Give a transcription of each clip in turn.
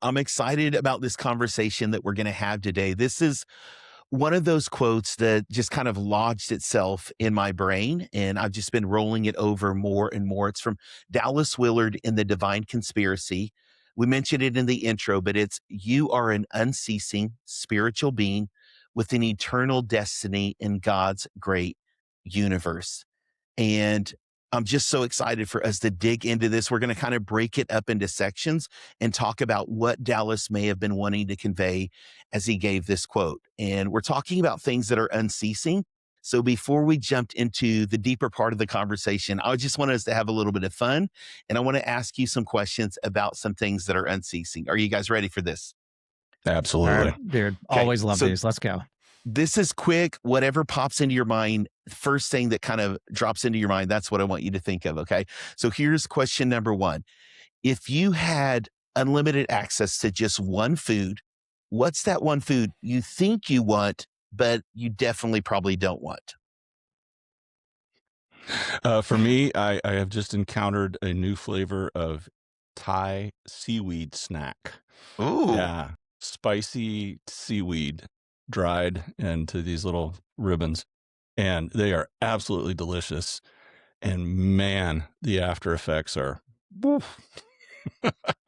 I'm excited about this conversation that we're going to have today. This is one of those quotes that just kind of lodged itself in my brain, and I've just been rolling it over more and more. It's from Dallas Willard in The Divine Conspiracy. We mentioned it in the intro, but it's you are an unceasing spiritual being with an eternal destiny in God's great universe. And I'm just so excited for us to dig into this. We're going to kind of break it up into sections and talk about what Dallas may have been wanting to convey as he gave this quote. And we're talking about things that are unceasing. So before we jumped into the deeper part of the conversation, I just want us to have a little bit of fun. And I want to ask you some questions about some things that are unceasing. Are you guys ready for this? Absolutely. All right, dude. Okay, Always love so these. Let's go. this is quick. Whatever pops into your mind, first thing that kind of drops into your mind, that's what I want you to think of. Okay. So here's question number one. If you had unlimited access to just one food, what's that one food you think you want, but you definitely probably don't want? For me, I have just encountered a new flavor of Thai seaweed snack. Ooh. Yeah. Spicy seaweed dried into these little ribbons. And they are absolutely delicious. And man, the after effects are. Woof.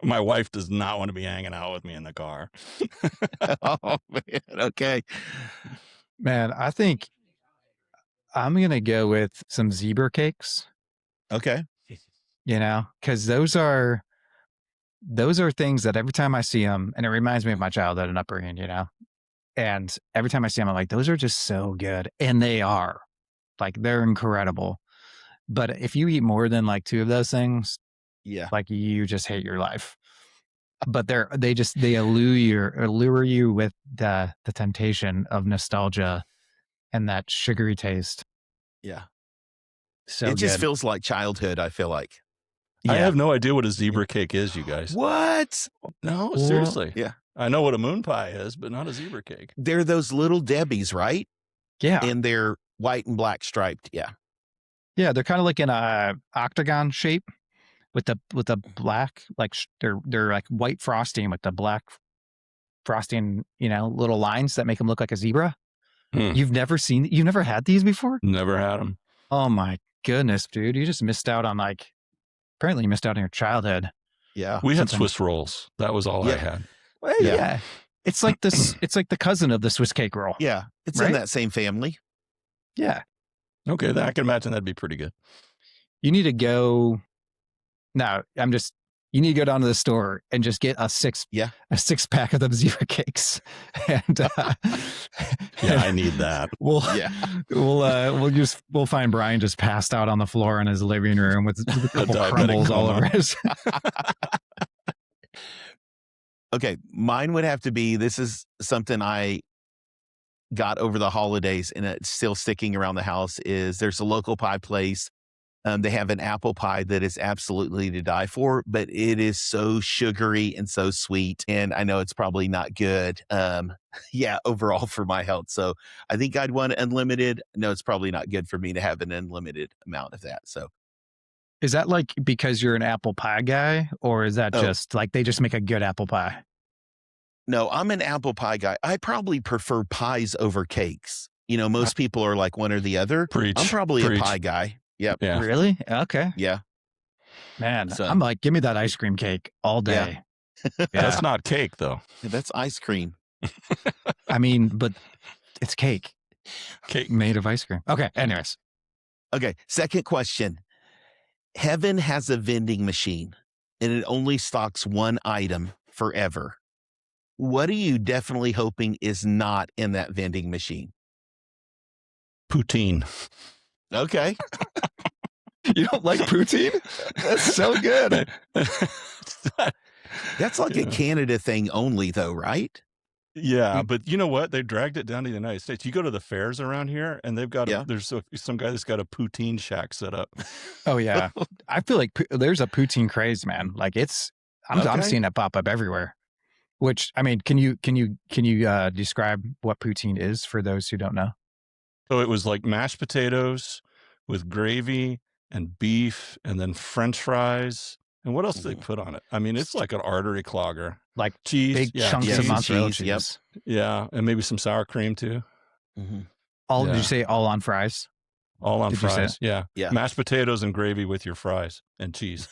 My wife does not want to be hanging out with me in the car. Oh, man. Okay. Man, I think I'm going to go with some zebra cakes, Okay. because those are things that every time I see them, and it reminds me of my childhood and upbringing, and every time I see them, I'm like, those are just so good. And they are like, they're incredible. But if you eat more than like two of those things, Yeah. like you just hate your life. But they allure you with the temptation of nostalgia and that sugary taste. Yeah. So it just good. feels like childhood, I feel like. I have no idea what a zebra cake is, you guys. What? No, Well, seriously. Yeah. I know what a moon pie is, but not a zebra cake. They're those little Debbies, right? Yeah. And they're white and black striped. Yeah. Yeah, they're kind of like in a octagon shape with the black, like they're like white frosting with the black frosting, little lines that make them look like a zebra. You've never had these before? Never had them. Oh my goodness, dude. You just missed out on apparently you missed out on your childhood. Yeah. We had Swiss rolls. That was all I had. Well, yeah. It's like this. It's like the cousin of the Swiss cake roll. Yeah. It's Right? in that same family. Yeah. Okay, then I can imagine that'd be pretty good. You need to go. No, you need to go down to the store and just get a six pack of them zebra cakes. And yeah, I need that. We'll find Brian just passed out on the floor in his living room with a couple crumbles all over his. Okay, mine would have to be, this is something I got over the holidays and it's still sticking around the house, is there's a local pie place. They have an apple pie that is absolutely to die for, but it is so sugary and so sweet. And I know it's probably not good. Overall for my health. So I think I'd want unlimited. No, it's probably not good for me to have an unlimited amount of that. So is that like because you're an apple pie guy, or is that just like they just make a good apple pie? No, I'm an apple pie guy. I probably prefer pies over cakes. Most people are like one or the other. Preach. I'm probably a pie guy. Yep. Yeah. Really? Okay. Yeah. Man, So- I'm like, give me that ice cream cake all day. Yeah. That's not cake, though. That's ice cream. I mean, but it's cake. Cake. Made of ice cream. Okay. Anyways. Okay. Second question. Heaven has a vending machine and it only stocks one item forever. What are you definitely hoping is not in that vending machine? Poutine. Okay. You don't like poutine? That's so good. That's like a Canada thing only though, right? Yeah, but you know what? They dragged it down to the United States. You go to the fairs around here, and they've got there's some guy that's got a poutine shack set up. Oh yeah, I feel like there's a poutine craze, man. Like I'm seeing it pop up everywhere. Which I mean, can you describe what poutine is for those who don't know? So it was like mashed potatoes with gravy and beef, and then French fries. And what else did they put on it? I mean, it's like an artery clogger. like cheese, big yeah, chunks Yeah, of some mozzarella cheese, yep. cheese. yeah, and maybe some sour cream too. Mhm. All did you Yeah. say all on fries? All on Did you say fries. Yeah. Yeah. Mashed potatoes and gravy with your fries and cheese.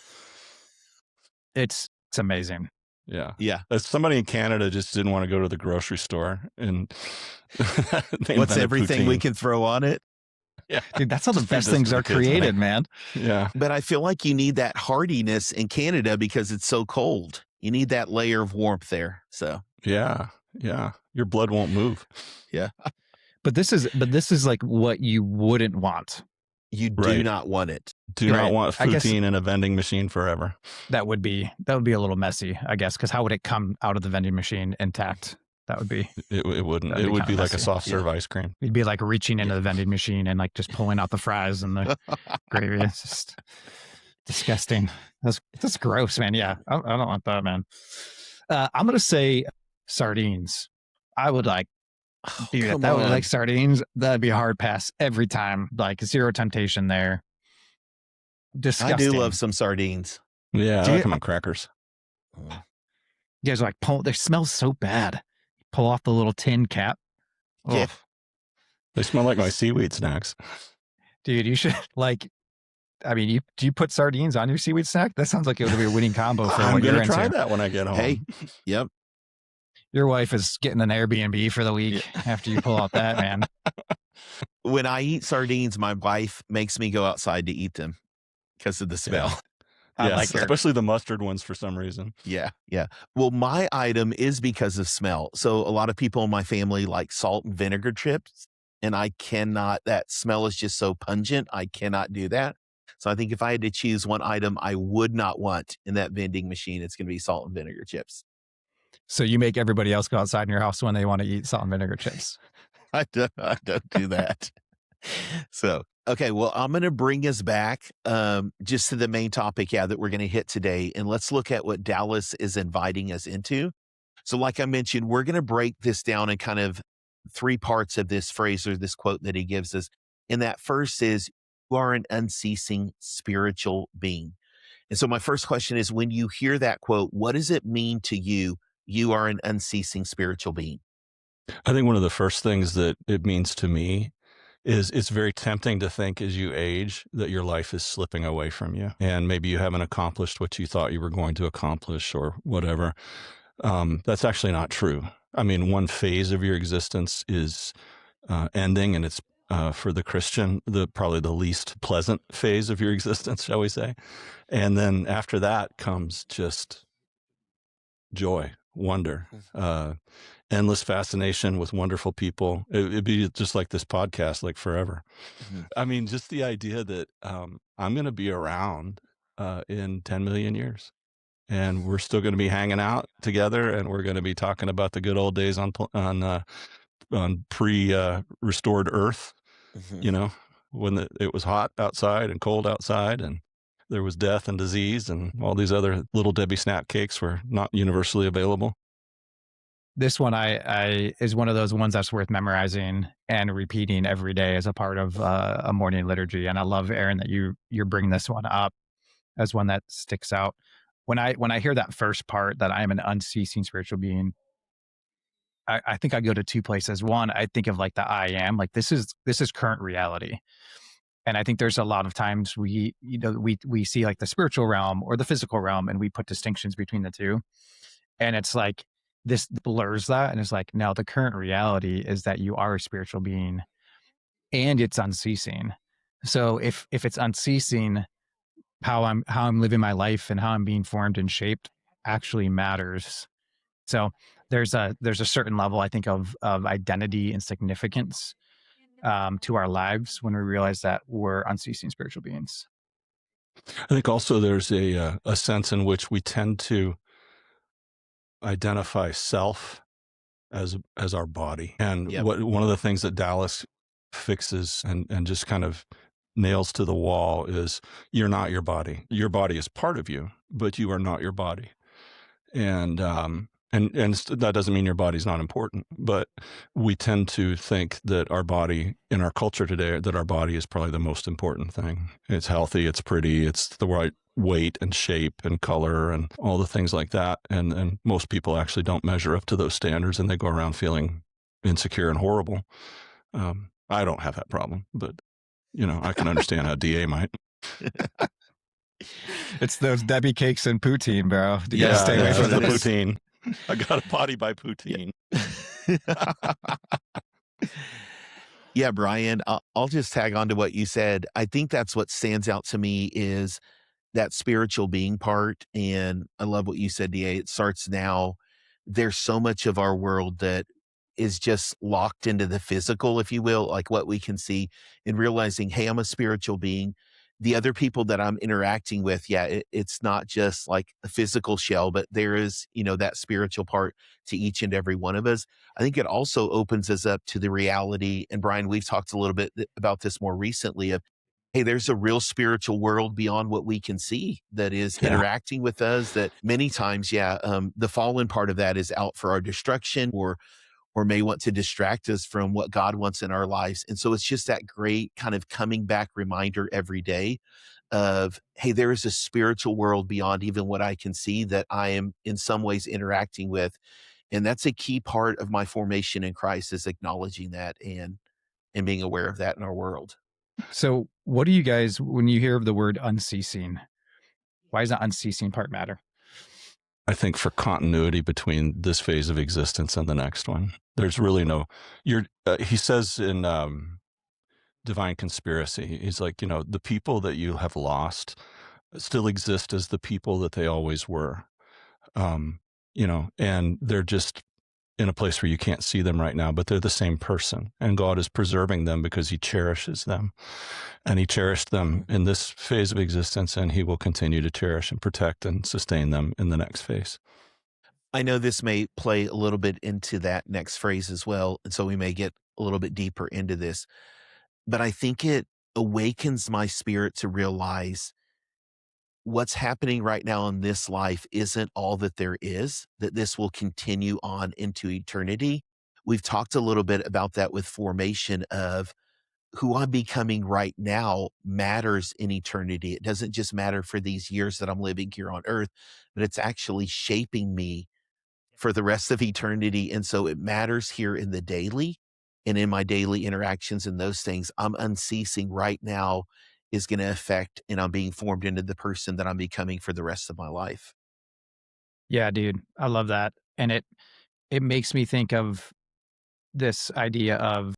It's amazing. Yeah. Yeah. Somebody in Canada just didn't want to go to the grocery store and they What's invented everything we poutine. can throw on it? Yeah. Dude, that's how the Just feed best this things to the are kids when they- created, man. Yeah. But I feel like you need that hardiness in Canada because it's so cold. You need that layer of warmth there. So Yeah. Yeah. Your blood won't move. yeah, But this is like what you wouldn't want. you do Right. not want it. Do Right. not want I guess- poutine in a vending machine forever. That would be a little messy, I guess, because how would it come out of the vending machine intact? That would be. It wouldn't. That'd It be would kinda be like a messy. soft serve Yeah. ice cream. You'd be like reaching into the vending machine and like just pulling out the fries and the gravy. It's just disgusting. That's gross, man. Yeah, I don't want that, man. I'm gonna say sardines. I would like, Oh, dude, if come that was on. like sardines, that'd be a hard pass every time. Like zero temptation there. I Disgusting. do love some sardines. Yeah. Do I you- like them on crackers. Oh. You guys are like pull. They smell so bad. Pull off the little tin cap. Yeah. Ugh. They smell like my seaweed snacks. Dude, you should like. I mean, do you put sardines on your seaweed snack? That sounds like it would be a winning combo for I'm what you're going to into. try that when I get home. Hey, yep. Your wife is getting an Airbnb for the week after you pull out that, man. When I eat sardines, my wife makes me go outside to eat them because of the smell. I Yes, like her. especially the mustard ones for some reason. Yeah. Yeah. Well, my item is because of smell. So a lot of people in my family like salt and vinegar chips, and I cannot, that smell is just so pungent. I cannot do that. So I think if I had to choose one item I would not want in that vending machine, it's going to be salt and vinegar chips. So you make everybody else go outside in your house when they want to eat salt and vinegar chips. I don't do that. So, okay. Well, I'm going to bring us back just to the main topic, that we're going to hit today. And let's look at what Dallas is inviting us into. So like I mentioned, we're going to break this down in kind of three parts of this phrase or this quote that he gives us. And that first is, you are an unceasing spiritual being. And so my first question is, when you hear that quote, what does it mean to you? You are an unceasing spiritual being. I think one of the first things that it means to me is it's very tempting to think as you age that your life is slipping away from you and maybe you haven't accomplished what you thought you were going to accomplish or whatever. That's actually not true. I mean, one phase of your existence is ending, and it's for the Christian, probably the least pleasant phase of your existence, shall we say. And then after that comes just joy, wonder, endless fascination with wonderful people. It'd be just like this podcast, like forever. Mm-hmm. I mean, just the idea that I'm going to be around in 10 million years. And we're still going to be hanging out together, and we're going to be talking about the good old days on pre-restored Earth. Mm-hmm. You know, when it was hot outside and cold outside, and there was death and disease, and all these other little Debbie snack cakes were not universally available. This one I is one of those ones that's worth memorizing and repeating every day as a part of a morning liturgy. And I love, Aaron, that you're bringing this one up as one that sticks out. When I hear that first part, that I am an unceasing spiritual being, I think I go to two places. One, I think of like the I am, like this is current reality. And I think there's a lot of times we see like the spiritual realm or the physical realm, and we put distinctions between the two. And it's like this blurs that, and it's like, no, the current reality is that you are a spiritual being, and it's unceasing. So if it's unceasing, how I'm living my life and how I'm being formed and shaped actually matters. So there's a certain level, I think, of identity and significance to our lives when we realize that we're unceasing spiritual beings. I think also there's a sense in which we tend to identify self as our body. And Yep. one of the things that Dallas fixes and just kind of nails to the wall is, you're not your body. Your body is part of you, but you are not your body. And that doesn't mean your body's not important, but we tend to think that our body, in our culture today, that our body is probably the most important thing. It's healthy, it's pretty, it's the right weight and shape and color and all the things like that. And most people actually don't measure up to those standards, and they go around feeling insecure and horrible. I don't have that problem, but I can understand how DA might. It's those Debbie cakes and poutine, bro. You gotta Yeah, stay away that's from the this. poutine. I got a body by poutine. Yeah, Brian, I'll just tag on to what you said. I think that's what stands out to me is that spiritual being part. And I love what you said, DA. It starts now. There's so much of our world that is just locked into the physical, if you will, like what we can see, and realizing, hey, I'm a spiritual being. The other people that I'm interacting with, yeah, it's not just like a physical shell, but there is, that spiritual part to each and every one of us. I think it also opens us up to the reality. And Brian, we've talked a little bit about this more recently of, hey, there's a real spiritual world beyond what we can see that is interacting with us that many times, the fallen part of that is out for our destruction or may want to distract us from what God wants in our lives. And so it's just that great kind of coming back reminder every day of, hey, there is a spiritual world beyond even what I can see that I am in some ways interacting with. And that's a key part of my formation in Christ is acknowledging that and being aware of that in our world. So what do you guys, when you hear of the word unceasing, why does the unceasing part matter? I think for continuity between this phase of existence and the next one, there's really no. He says in Divine Conspiracy, he's like, the people that you have lost still exist as the people that they always were, and they're just in a place where you can't see them right now, but they're the same person, and God is preserving them because he cherishes them, and he cherished them in this phase of existence, and he will continue to cherish and protect and sustain them in the next phase. I know this may play a little bit into that next phrase as well, and so we may get a little bit deeper into this, but I think it awakens my spirit to realize what's happening right now in this life isn't all that there is, that this will continue on into eternity. We've talked a little bit about that with formation of who I'm becoming right now matters in eternity. It doesn't just matter for these years that I'm living here on earth, but it's actually shaping me for the rest of eternity. And so it matters here in the daily and in my daily interactions and those things. I'm unceasing right now is going to affect and I'm being formed into the person that I'm becoming for the rest of my life. Yeah, dude, I love that. And it makes me think of this idea of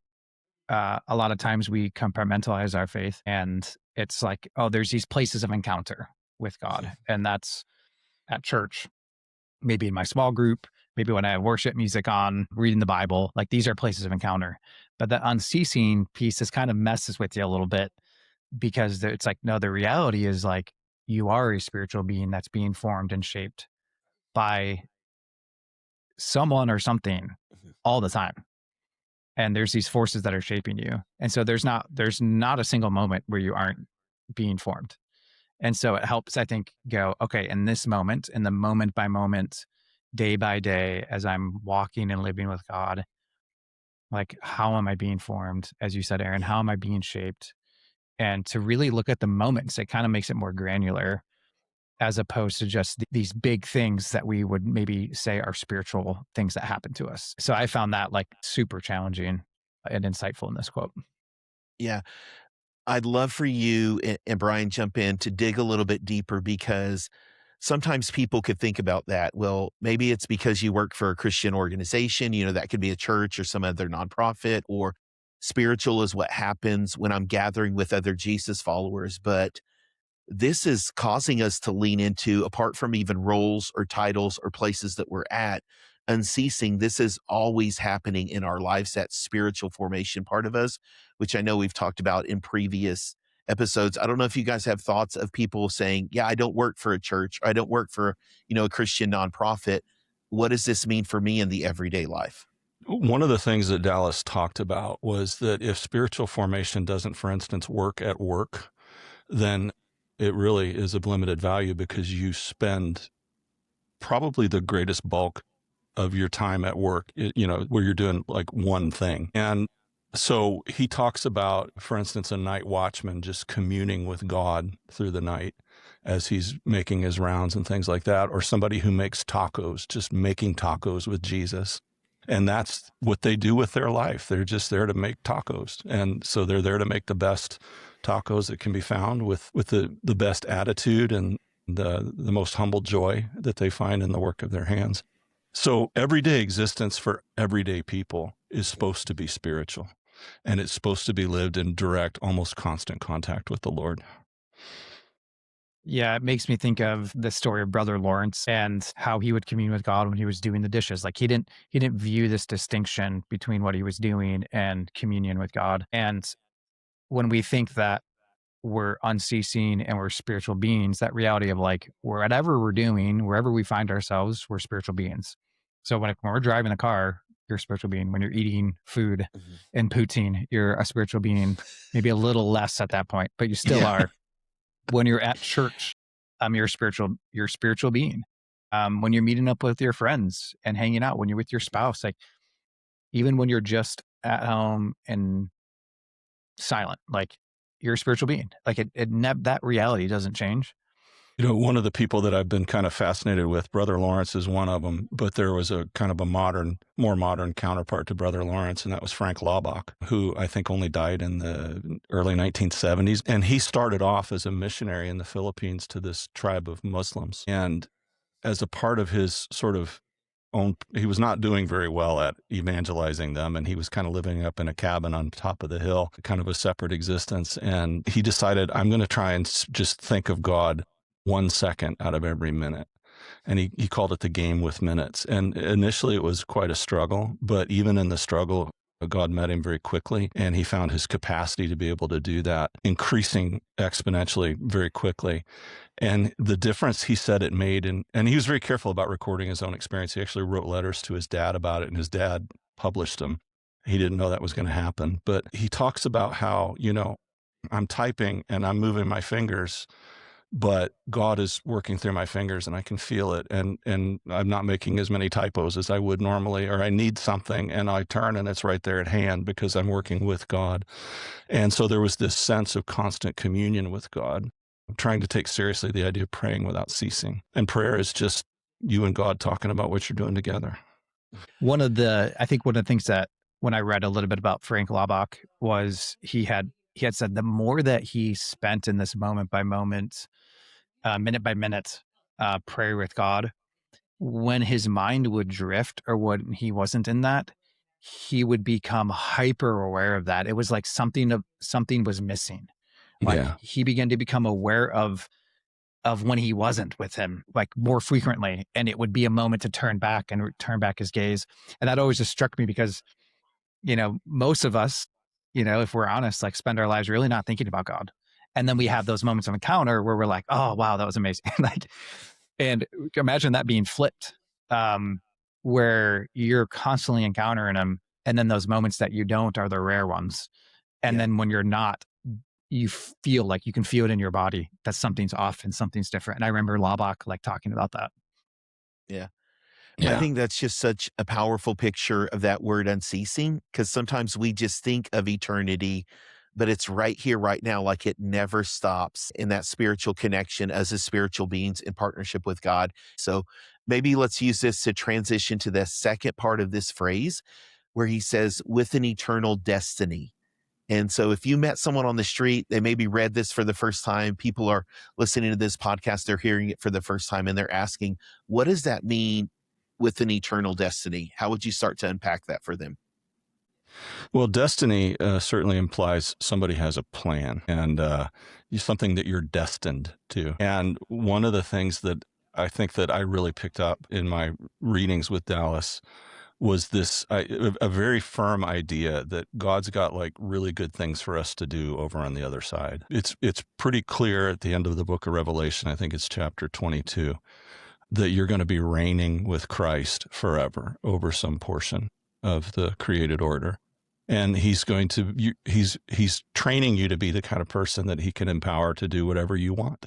a lot of times we compartmentalize our faith and it's like, oh, there's these places of encounter with God. And that's at church, maybe in my small group, maybe when I have worship music on, reading the Bible, like these are places of encounter. But the unceasing piece is kind of messes with you a little bit because it's like, no, the reality is like you are a spiritual being that's being formed and shaped by someone or something all the time. And there's these forces that are shaping you. And so there's not a single moment where you aren't being formed. And so it helps, I think, go, okay, in this moment, in the moment by moment, day by day, as I'm walking and living with God, like, how am I being formed? As you said, Aaron, how am I being shaped? And to really look at the moments, it kind of makes it more granular as opposed to just these big things that we would maybe say are spiritual things that happen to us. So I found that like super challenging and insightful in this quote. Yeah. I'd love for you and Brian jump in to dig a little bit deeper because sometimes people could think about that. Well, maybe it's because you work for a Christian organization, that could be a church or some other nonprofit, or spiritual is what happens when I'm gathering with other Jesus followers. But this is causing us to lean into, apart from even roles or titles or places that we're at, unceasing. This is always happening in our lives, that spiritual formation part of us, which I know we've talked about in previous episodes. I don't know if you guys have thoughts of people saying, yeah, I don't work for a church. Or I don't work for, a Christian nonprofit. What does this mean for me in the everyday life? One of the things that Dallas talked about was that if spiritual formation doesn't, for instance, work at work, then it really is of limited value because you spend probably the greatest bulk of your time at work, where you're doing like one thing. And so he talks about, for instance, a night watchman just communing with God through the night as he's making his rounds and things like that, or somebody who makes tacos, just making tacos with Jesus. And that's what they do with their life. They're just there to make tacos. And so they're there to make the best tacos that can be found with the best attitude and the most humble joy that they find in the work of their hands. So everyday existence for everyday people is supposed to be spiritual, and it's supposed to be lived in direct, almost constant contact with the Lord. Yeah, it makes me think of the story of Brother Lawrence and how he would commune with God when he was doing the dishes. Like he didn't view this distinction between what he was doing and communion with God. And when we think that we're unceasing and we're spiritual beings, that reality of like whatever we're doing, wherever we find ourselves, we're spiritual beings. So when we're driving a car, you're a spiritual being. When you're eating food and poutine, you're a spiritual being. Maybe a little less at that point, but you still are. When you're at church, you're a spiritual being. When you're meeting up with your friends and hanging out, when you're with your spouse, like even when you're just at home and silent, like you're a spiritual being. Like that reality doesn't change. You know, one of the people that I've been kind of fascinated with, Brother Lawrence is one of them, but there was a kind of a more modern counterpart to Brother Lawrence, and that was Frank Laubach, who I think only died in the early 1970s. And he started off as a missionary in the Philippines to this tribe of Muslims. And as a part of his sort of he was not doing very well at evangelizing them, and he was kind of living up in a cabin on top of the hill, kind of a separate existence. And he decided, I'm going to try and just think of God 1 second out of every minute. And he called it the game with minutes. And initially it was quite a struggle, but even in the struggle, God met him very quickly, and he found his capacity to be able to do that, increasing exponentially very quickly. And the difference he said it made, and he was very careful about recording his own experience. He actually wrote letters to his dad about it, and his dad published them. He didn't know that was going to happen. But he talks about how, I'm typing and I'm moving my fingers, but God is working through my fingers and I can feel it. And I'm not making as many typos as I would normally, or I need something and I turn and it's right there at hand because I'm working with God. And so there was this sense of constant communion with God. I'm trying to take seriously the idea of praying without ceasing. And prayer is just you and God talking about what you're doing together. I think one of the things that when I read a little bit about Frank Laubach was he had said the more that he spent in this moment by moment, minute by minute, prayer with God, when his mind would drift or when he wasn't in that, he would become hyper aware of that. It was like something was missing. Like he began to become aware of when he wasn't with him, like more frequently. And it would be a moment to turn back and turn back his gaze. And that always just struck me because, most of us, if we're honest, like spend our lives really not thinking about God. And then we have those moments of encounter where we're like, oh, wow, that was amazing. And imagine that being flipped, where you're constantly encountering him. And then those moments that you don't are the rare ones. And then when you're not, you feel like you can feel it in your body that something's off and something's different. And I remember Laubach like talking about that. Yeah. I think that's just such a powerful picture of that word unceasing, because sometimes we just think of eternity, but it's right here, right now, like it never stops in that spiritual connection as a spiritual beings in partnership with God. So maybe let's use this to transition to the second part of this phrase where he says, with an eternal destiny. And so if you met someone on the street, they maybe read this for the first time, people are listening to this podcast, they're hearing it for the first time, and they're asking, what does that mean with an eternal destiny? How would you start to unpack that for them? Well, destiny certainly implies somebody has a plan and something that you're destined to. And one of the things that I think that I really picked up in my readings with Dallas was a very firm idea that God's got like really good things for us to do over on the other side. It's pretty clear at the end of the book of Revelation, I think it's chapter 22, that you're going to be reigning with Christ forever over some portion of the created order. And he's training you to be the kind of person that he can empower to do whatever you want,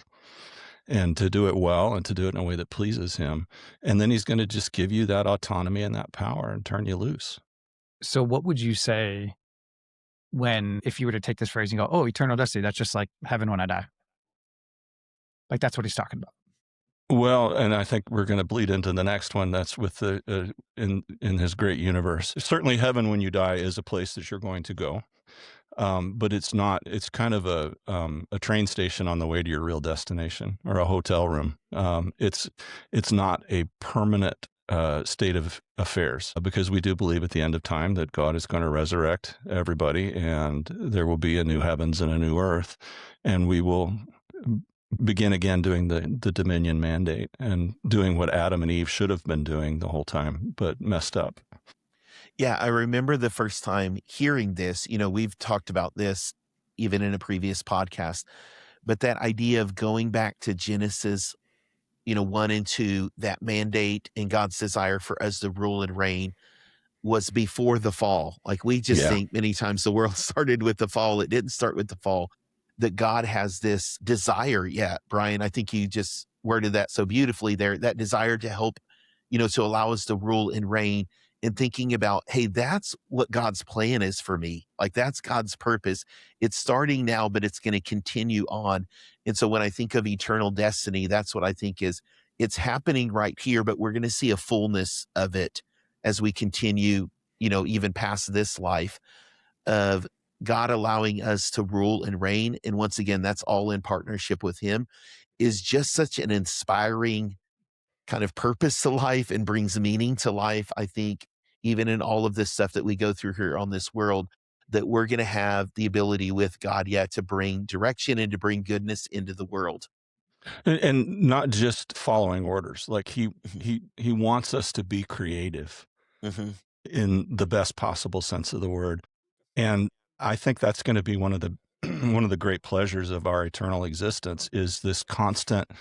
and to do it well and to do it in a way that pleases him. And then he's going to just give you that autonomy and that power and turn you loose. So what would you say if you were to take this phrase and go, oh, eternal destiny, that's just like heaven when I die? Like that's what he's talking about. Well, and I think we're going to bleed into the next one. That's with the in his great universe. Certainly, heaven when you die is a place that you're going to go, but it's not. It's kind of a train station on the way to your real destination, or a hotel room. It's not a permanent state of affairs, because we do believe at the end of time that God is going to resurrect everybody, and there will be a new heavens and a new earth, and we will begin again doing the dominion mandate and doing what Adam and Eve should have been doing the whole time, but messed up. Yeah, I remember the first time hearing this. We've talked about this even in a previous podcast, but that idea of going back to Genesis, 1 and 2, that mandate and God's desire for us to rule and reign was before the fall. Like, we just Yeah. think many times the world started with the fall. It didn't start with the fall. That God has this desire. Yeah, Brian, I think you just worded that so beautifully there. That desire to help, to allow us to rule and reign, and thinking about, hey, that's what God's plan is for me. Like, that's God's purpose. It's starting now, but it's going to continue on. And so when I think of eternal destiny, that's what I think is, it's happening right here, but we're going to see a fullness of it as we continue, even past this life, of God allowing us to rule and reign. And once again, that's all in partnership with him, is just such an inspiring kind of purpose to life and brings meaning to life. I think even in all of this stuff that we go through here on this world, that we're going to have the ability with God, to bring direction and to bring goodness into the world. And not just following orders. Like he Mhm. he wants us to be creative Mhm. in the best possible sense of the word. And I think that's going to be one of the one of the great pleasures of our eternal existence, is this constant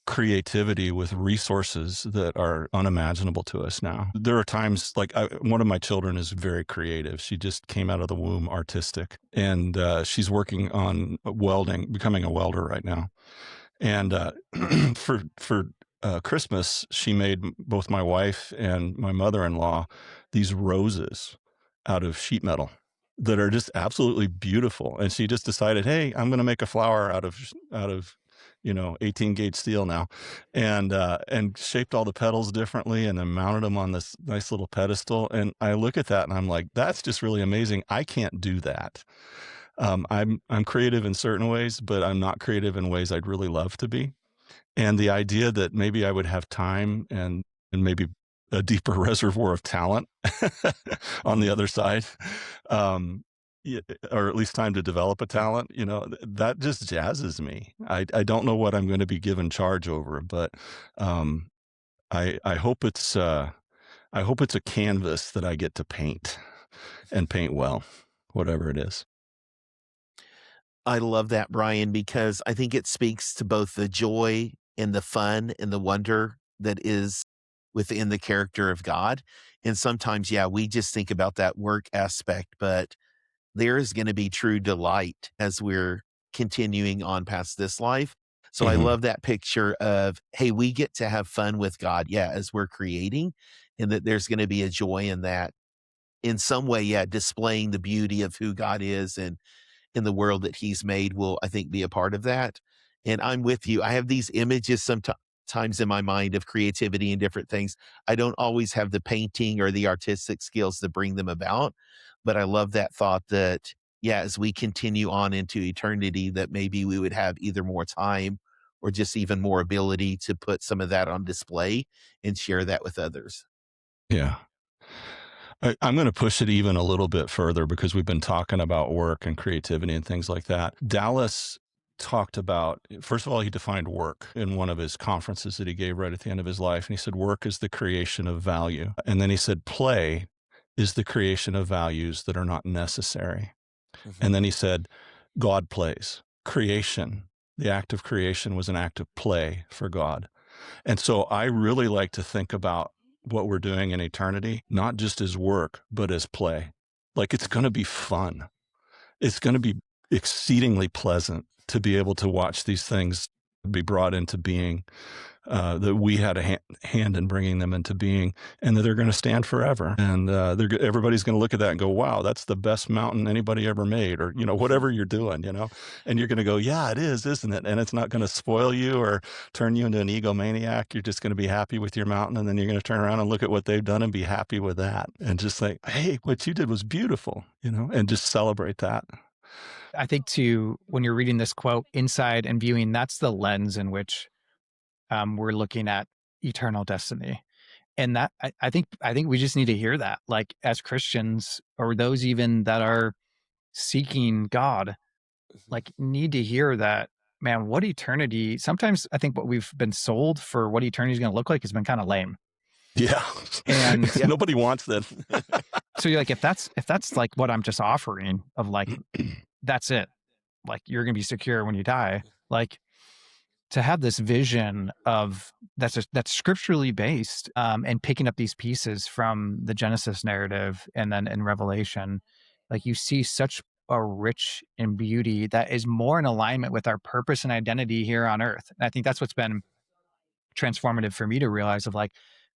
creativity with resources that are unimaginable to us now. There are times, like, one of my children is very creative. She just came out of the womb artistic, and she's working on welding, becoming a welder right now. And for Christmas, she made both my wife and my mother-in-law these roses out of sheet metal that are just absolutely beautiful. And she just decided, hey, I'm going to make a flower out of 18 gauge steel now, and shaped all the petals differently, and then mounted them on this nice little pedestal. And I look at that and I'm like, that's just really amazing. I can't do that. I'm creative in certain ways, but I'm not creative in ways I'd really love to be. And the idea that maybe I would have time and maybe a deeper reservoir of talent on the Mhm. other side, um, yeah, or at least time to develop a talent, that just jazzes me. I don't know what I'm going to be given charge over, but um, I hope it's a canvas that I get to paint, and paint well, whatever it is. I love that, Brian, because I think it speaks to both the joy and the fun and the wonder that is within the character of God. And sometimes, we just think about that work aspect, but there is going to be true delight as we're continuing on past this life. So I Mhm. love that picture of, hey, we get to have fun with God, as we're creating, and that there's going to be a joy in that, in some way, displaying the beauty of who God is, and in the world that he's made will, I think, be a part of that. And I'm with you. I have these images sometimes in my mind of creativity and different things. I don't always have the painting or the artistic skills to bring them about, but I love that thought that, as we continue on into eternity, that maybe we would have either more time or just even more ability to put some of that on display and share that with others. Yeah. I'm going to push it even a little bit further, because we've been talking about work and creativity and things like that. Dallas talked about, first of all, he defined work in one of his conferences that he gave right at the end of his life. And he said, work is the creation of value. And then he said, play is the creation of values that are not necessary. Mhm. And then he said, God plays. Creation, the act of creation, was an act of play for God. And so I really like to think about what we're doing in eternity, not just as work, but as play. Like, it's going to be fun. It's going to be exceedingly pleasant to be able to watch these things be brought into being, that we had a hand in bringing them into being, and that they're going to stand forever. And everybody's going to look at that and go, wow, that's the best mountain anybody ever made, or, whatever you're doing, and you're going to go, yeah, it is, isn't it? And it's not going to spoil you or turn you into an egomaniac. You're just going to be happy with your mountain. And then you're going to turn around and look at what they've done and be happy with that. And just like, hey, what you did was beautiful, and just celebrate that. I think too, when you're reading this quote, inside and viewing, that's the lens in which we're looking at eternal destiny. And that I think we just need to hear that, like, as Christians, or those even that are seeking God, like, need to hear that, man, what eternity. Sometimes I think what we've been sold for what eternity is going to look like has been kind of lame. Yeah. And nobody wants that. So you're like, if that's like what I'm just offering of, like, that's it, like, you're going to be secure when you die, like, to have this vision of that's scripturally based, and picking up these pieces from the Genesis narrative and then in Revelation, like, you see such a rich and beauty that is more in alignment with our purpose and identity here on earth. And I think that's what's been transformative for me to realize of, like,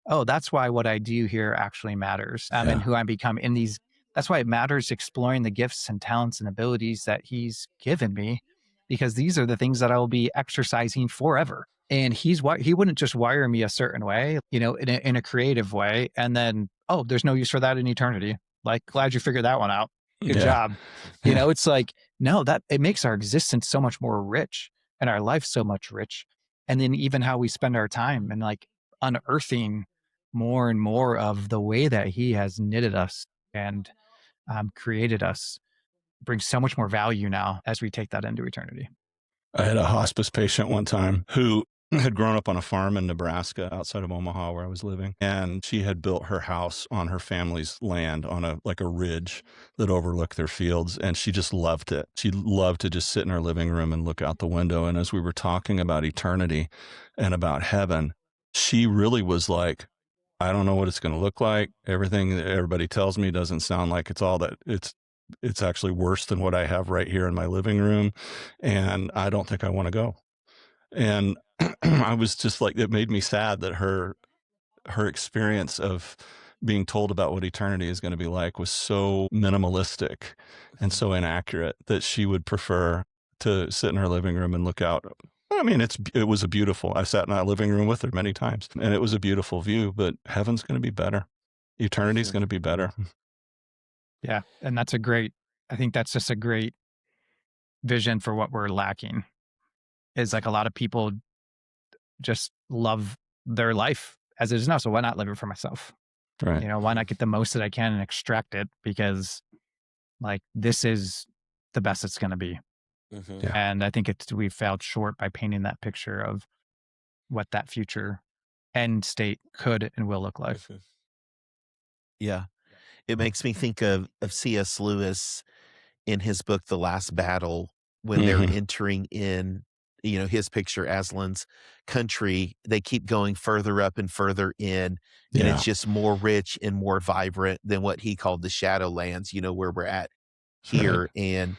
oh, that's why what I do here actually matters, and who I become in these. That's why it matters exploring the gifts and talents and abilities that he's given me, because these are the things that I will be exercising forever. And he wouldn't just wire me a certain way, in a creative way, and then, oh, there's no use for that in eternity. Like, glad you figured that one out. Good job. It's like, no, that it makes our existence so much more rich and our life so much rich. And then even how we spend our time and, like, unearthing more and more of the way that he has knitted us and created us brings so much more value now as we take that into eternity. I had a hospice patient one time who had grown up on a farm in Nebraska outside of Omaha where I was living. And she had built her house on her family's land on a ridge that overlooked their fields. And she just loved it. She loved to just sit in her living room and look out the window. And as we were talking about eternity and about heaven, she really was like, I don't know what it's going to look like. Everything that everybody tells me doesn't sound like it's all that it's actually worse than what I have right here in my living room. And I don't think I want to go. And I was just like, it made me sad that her experience of being told about what eternity is going to be like was so minimalistic and so inaccurate that she would prefer to sit in her living room and look out. I mean, it was I sat in that living room with her many times, and it was a beautiful view, but heaven's going to be better. Eternity is going to be better. Yeah. And I think that's just a great vision for what we're lacking, is, like, a lot of people just love their life as it is now. So why not live it for myself? Right. Why not get the most that I can and extract it? Because, like, this is the best it's going to be. Yeah. And I think we failed short by painting that picture of what that future end state could and will look like. Yeah. It makes me think of C.S. Lewis in his book, The Last Battle, when they're entering in, his picture, Aslan's country. They keep going further up and further in, and it's just more rich and more vibrant than what he called the Shadowlands, where we're at here. Right. And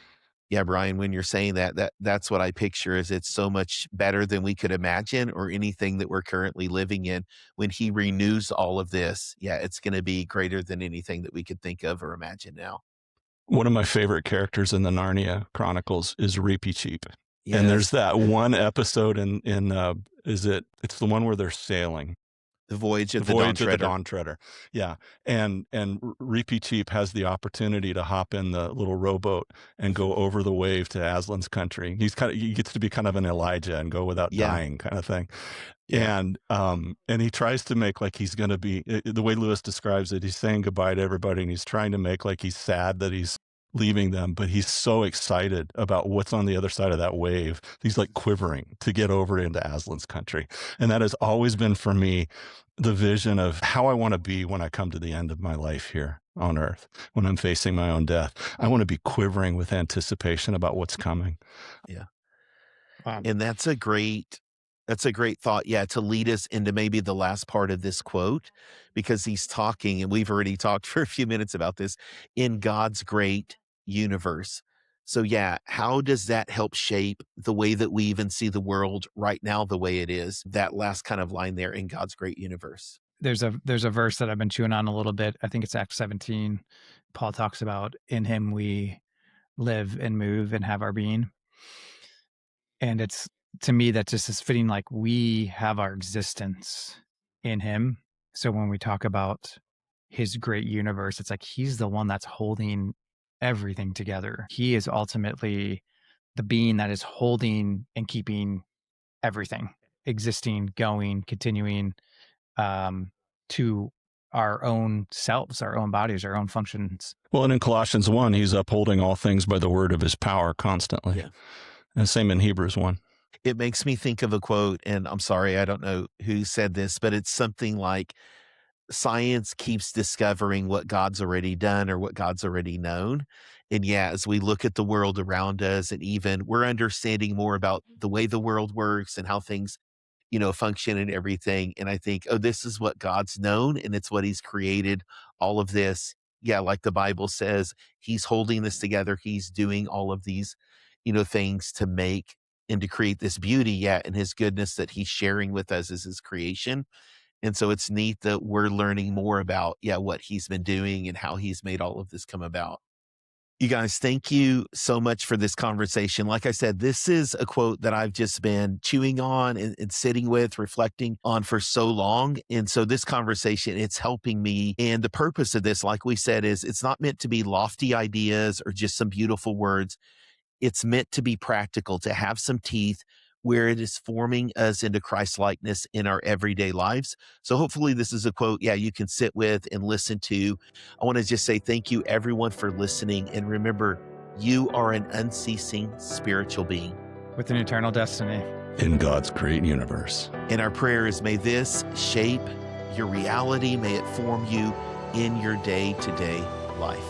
yeah, Brian, when you're saying that's what I picture, is it's so much better than we could imagine or anything that we're currently living in. When he renews all of this, yeah, it's going to be greater than anything that we could think of or imagine now. One of my favorite characters in the Narnia Chronicles is Reepicheep. Yes. And there's that one episode it's the one where they're sailing. The Voyage of the Dawn Treader. Yeah. And Reepicheep has the opportunity to hop in the little rowboat and go over the wave to Aslan's country. He gets to be kind of an Elijah and go without dying kind of thing. Yeah. And he tries to make like he's going to be, the way Lewis describes it, he's saying goodbye to everybody and he's trying to make like he's sad that he's leaving them, but he's so excited about what's on the other side of that wave. He's like quivering to get over into Aslan's country. And that has always been for me the vision of how I want to be when I come to the end of my life here on earth, when I'm facing my own death. I want to be quivering with anticipation about what's coming. Yeah. And that's a great thought. Yeah. To lead us into maybe the last part of this quote, because he's talking, and we've already talked for a few minutes about this, in God's great universe. So, yeah, how does that help shape the way that we even see the world right now, the way it is? That last kind of line there in God's great universe. There's a verse that I've been chewing on a little bit. I think it's Acts 17. Paul talks about in him we live and move and have our being. And it's, to me, that just is fitting, like we have our existence in him. So when we talk about his great universe, it's like he's the one that's holding everything together. He is ultimately the being that is holding and keeping everything existing, going, continuing, to our own selves, our own bodies, our own functions. Well, and in Colossians 1, he's upholding all things by the word of his power constantly. Yeah. And same in Hebrews 1. It makes me think of a quote, and I'm sorry, I don't know who said this, but it's something like science keeps discovering what God's already done or what God's already known. And yeah, as we look at the world around us, and even we're understanding more about the way the world works and how things, function and everything. And I think, oh, this is what God's known and it's what he's created, all of this. Yeah, like the Bible says, he's holding this together. He's doing all of these, things to make and to create this beauty. Yeah. And his goodness that he's sharing with us as his creation. And so it's neat that we're learning more about, yeah, what he's been doing and how he's made all of this come about. You guys, thank you so much for this conversation. Like I said, this is a quote that I've just been chewing on and sitting with, reflecting on for so long. And so this conversation, it's helping me. And the purpose of this, like we said, is it's not meant to be lofty ideas or just some beautiful words. It's meant to be practical, to have some teeth where it is forming us into Christ likeness in our everyday lives. So hopefully this is a quote, yeah, you can sit with and listen to. I want to just say thank you everyone for listening. And remember, you are an unceasing spiritual being with an eternal destiny in God's great universe. And our prayer is, may this shape your reality. May it form you in your day-to-day life.